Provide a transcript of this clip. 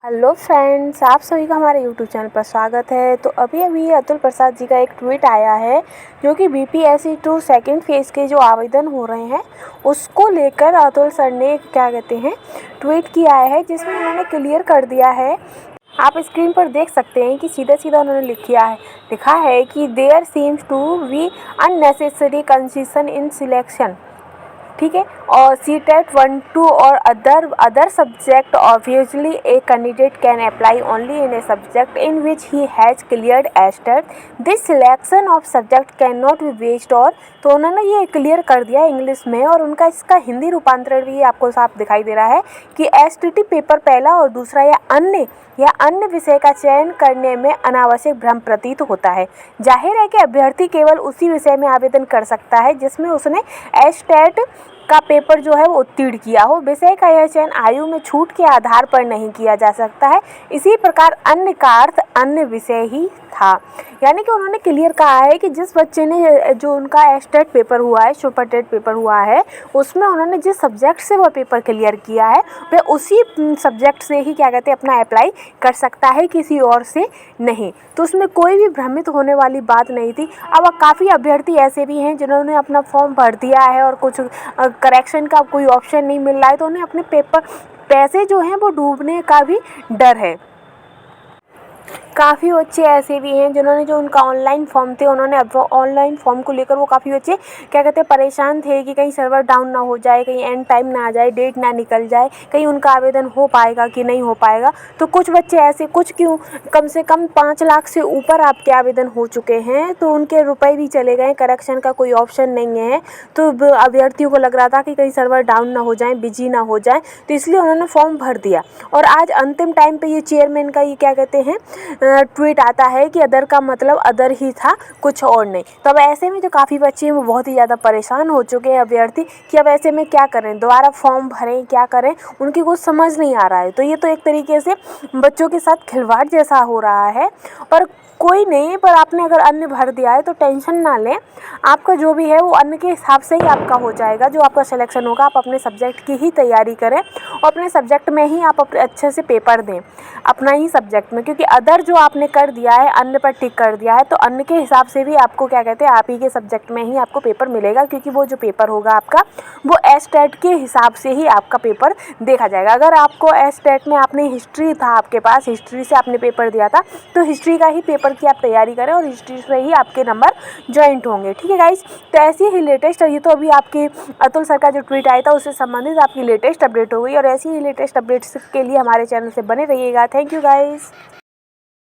Hello friends, आप सभी का हमारे यूट्यूब चैनल पर स्वागत है। तो अभी अतुल प्रसाद जी का एक ट्वीट आया है जो कि बीपीएससी टू सेकंड फेज़ के जो आवेदन हो रहे हैं उसको लेकर अतुल सर ने क्या कहते हैं ट्वीट किया है, जिसमें उन्होंने क्लियर कर दिया है। आप स्क्रीन पर देख सकते हैं कि सीधा उन्होंने लिखा है कि there seems to be unnecessary concession in selection, ठीक है। और CTET 1-2 और other subject obviously a candidate can apply only in a subject in which he has cleared estate. This selection of subject can not be based और, तो उन्होंने ये clear कर दिया इंग्लिश में, और उनका इसका हिंदी रूपांतरण भी आपको साफ दिखाई दे रहा है कि STT पेपर पहला और दूसरा या अन्य विषय का चयन करने में अनावश्यक भ्रम प्रतीत होता है। जाहिर है कि अभ्यर्थी केवल उसी विषय में आवेदन कर सकता है जिसमें उसने एस्टेट का पेपर जो है वो उत्तीर्ण किया हो। विषय का यह चयन आयु में छूट के आधार पर नहीं किया जा सकता है। इसी प्रकार अन्य का अर्थ अन्य विषय ही था। यानी कि उन्होंने क्लियर कहा है कि जिस बच्चे ने जो उनका एस्टेट पेपर हुआ है, सुपर टेट पेपर हुआ है, उसमें उन्होंने जिस सब्जेक्ट से वह पेपर क्लियर किया है वह उसी सब्जेक्ट से ही क्या कहते हैं अपना अप्लाई कर सकता है, किसी और से नहीं। तो उसमें कोई भी भ्रमित होने वाली बात नहीं थी। अब काफ़ी अभ्यर्थी ऐसे भी हैं जिन्होंने अपना फॉर्म भर दिया है और कुछ करेक्शन का कोई ऑप्शन नहीं मिल रहा है, तो उन्हें अपने पैसे जो हैं वो डूबने का भी डर है। काफ़ी बच्चे ऐसे भी हैं जिन्होंने जो उनका ऑनलाइन फॉर्म थे, उन्होंने अब ऑनलाइन फॉर्म को लेकर वो काफ़ी बच्चे क्या कहते हैं परेशान थे कि कहीं सर्वर डाउन ना हो जाए, कहीं एंड टाइम ना आ जाए, डेट ना निकल जाए, कहीं उनका आवेदन हो पाएगा कि नहीं हो पाएगा। तो कुछ बच्चे ऐसे, कुछ क्यों, कम से कम 5 लाख से ऊपर आपके आवेदन हो चुके हैं, तो उनके रुपए भी चले गए, करेक्शन का कोई ऑप्शन नहीं है। तो अभ्यर्थियों को लग रहा था कि कहीं सर्वर डाउन ना हो जाए, बिजी ना हो जाए, तो इसलिए उन्होंने फॉर्म भर दिया। और आज अंतिम टाइम पर ये चेयरमैन का ये क्या कहते हैं ट्वीट आता है कि अदर का मतलब अदर ही था, कुछ और नहीं। तो अब ऐसे में जो काफ़ी बच्चे हैं वो बहुत ही ज़्यादा परेशान हो चुके हैं अभ्यर्थी कि अब ऐसे में क्या करें, दोबारा फॉर्म भरें, क्या करें, उनकी कुछ समझ नहीं आ रहा है। तो ये तो एक तरीके से बच्चों के साथ खिलवाड़ जैसा हो रहा है। पर कोई नहीं, पर आपने अगर अन्य भर दिया है तो टेंशन ना लें, आपका जो भी है वो अन्य के हिसाब से ही आपका हो जाएगा। जो आपका सिलेक्शन होगा, आप अपने सब्जेक्ट की ही तैयारी करें और अपने सब्जेक्ट में ही आप अच्छे से पेपर दें, अपना ही सब्जेक्ट में। क्योंकि अदर जो आपने कर दिया है, अन्य पर टिक कर दिया है, तो अन्य के हिसाब से भी आपको क्या कहते हैं आप ही के सब्जेक्ट में ही आपको पेपर मिलेगा। क्योंकि वो जो पेपर होगा आपका, वो एस्टेट के हिसाब से ही आपका पेपर देखा जाएगा। अगर आपको एस्टेट में आपने हिस्ट्री था, आपके पास हिस्ट्री से आपने पेपर दिया था, तो हिस्ट्री का ही पेपर की आप तैयारी करें और हिस्ट्री से ही आपके नंबर जॉइंट होंगे। ठीक है गाइस, तो ऐसी ही लेटेस्ट, ये तो अभी आपके अतुल सर का जो ट्वीट आया था उससे संबंधित आपकी लेटेस्ट अपडेट हो गई। और ऐसी ही लेटेस्ट अपडेट्स के लिए हमारे चैनल से बने रहिएगा। Thank you guys.